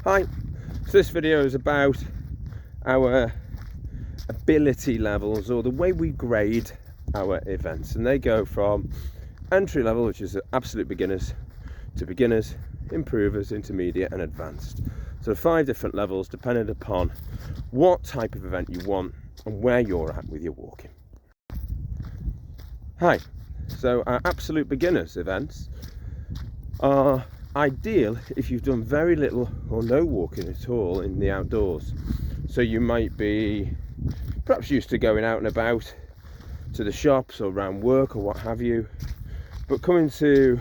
Hi, so this video is about our ability levels, or the way we grade our events, and they go from entry level, which is absolute beginners, to beginners, improvers, intermediate and advanced. So 5 different levels depending upon what type of event you want and where you're at with your walking. Hi, so our absolute beginners events are ideal if you've done very little or no walking at all in the outdoors. So you might be perhaps used to going out and about to the shops or around work or what have you, but coming to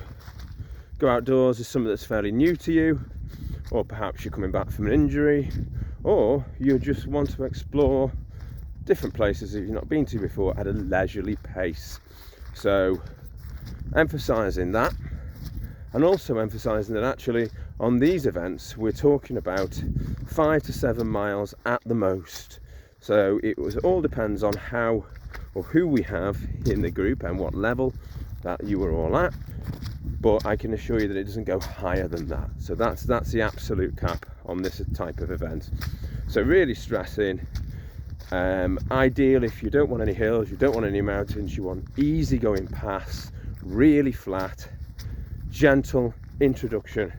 go outdoors is something that's fairly new to you, or perhaps you're coming back from an injury, or you just want to explore different places that you've not been to before at a leisurely pace. So emphasizing that, and also emphasising that actually on these events we're talking about 5 to 7 miles at the most. So it all depends on how or who we have in the group and what level that you are all at, but I can assure you that it doesn't go higher than that. So that's the absolute cap on this type of event. So really stressing, ideal if you don't want any hills, you don't want any mountains, you want easy going paths, really flat, gentle introduction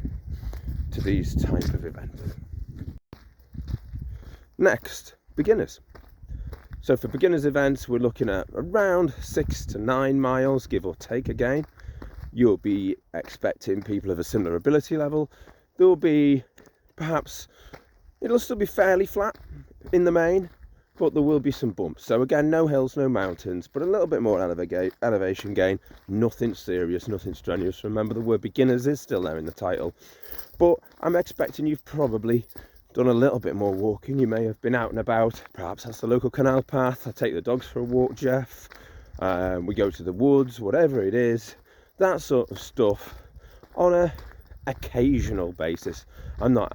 to these type of events. Next, beginners. So for beginners events, we're looking at around 6 to 9 miles, give or take again. You'll be expecting people of a similar ability level. There'll be perhaps, it'll still be fairly flat in the main, but there will be some bumps. So again, no hills, no mountains, but a little bit more elevation gain. Nothing serious, nothing strenuous. Remember, the word beginners is still there in the title. But I'm expecting you've probably done a little bit more walking. You may have been out and about. Perhaps that's the local canal path. I take the dogs for a walk, Jeff. We go to the woods, whatever it is. That sort of stuff on a occasional basis. I'm not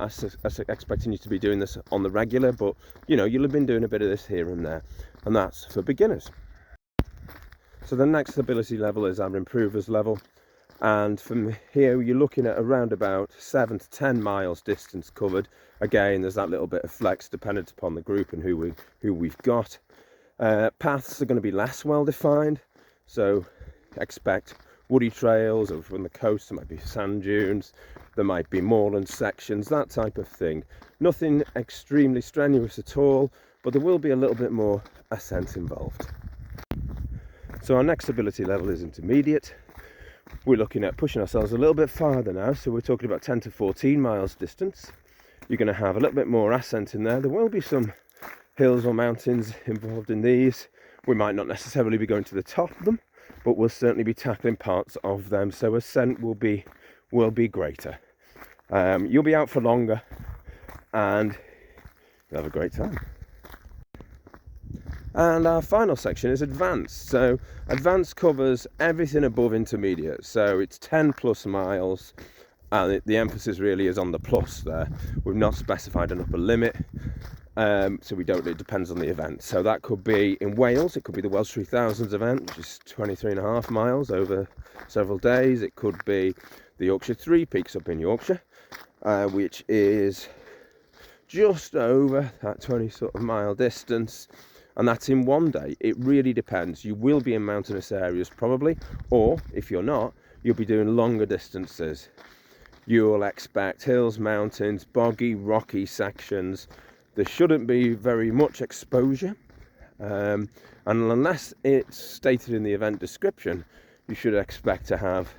expecting you to be doing this on the regular, but you know, you'll have been doing a bit of this here and there, and that's for beginners. So the next ability level is our improvers level, and from here you're looking at around about 7 to 10 miles distance covered. Again, there's that little bit of flex dependent upon the group and who we've got. Paths are going to be less well defined, so expect woody trails, or from the coast there might be sand dunes, there might be moorland sections, that type of thing. Nothing extremely strenuous at all, but there will be a little bit more ascent involved. So our next ability level is intermediate. We're looking at pushing ourselves a little bit farther now, so we're talking about 10 to 14 miles distance. You're going to have a little bit more ascent in there. There will be some hills or mountains involved in these. We might not necessarily be going to the top of them, but we'll certainly be tackling parts of them, so ascent will be greater. You'll be out for longer and you'll have a great time. And our final section is advanced. So advanced covers everything above intermediate, so it's 10 plus miles, and the emphasis really is on the plus there. We've not specified an upper limit, so we don't, it depends on the event. So that could be in Wales, it could be the Welsh 3000s event, which is 23.5 miles over several days. It could be the Yorkshire Three Peaks up in Yorkshire, which is just over that 20 sort of mile distance, and that's in one day. It really depends. You will be in mountainous areas probably, or if you're not, you'll be doing longer distances. You'll expect hills, mountains, boggy, rocky sections. There shouldn't be very much exposure, and unless it's stated in the event description, you should expect to have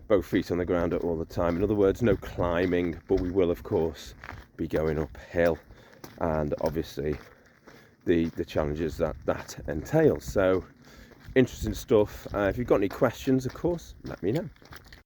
both feet on the ground at all the time. In other words, no climbing, but we will of course be going uphill, and obviously the challenges that entails. So interesting stuff. If you've got any questions, of course, let me know.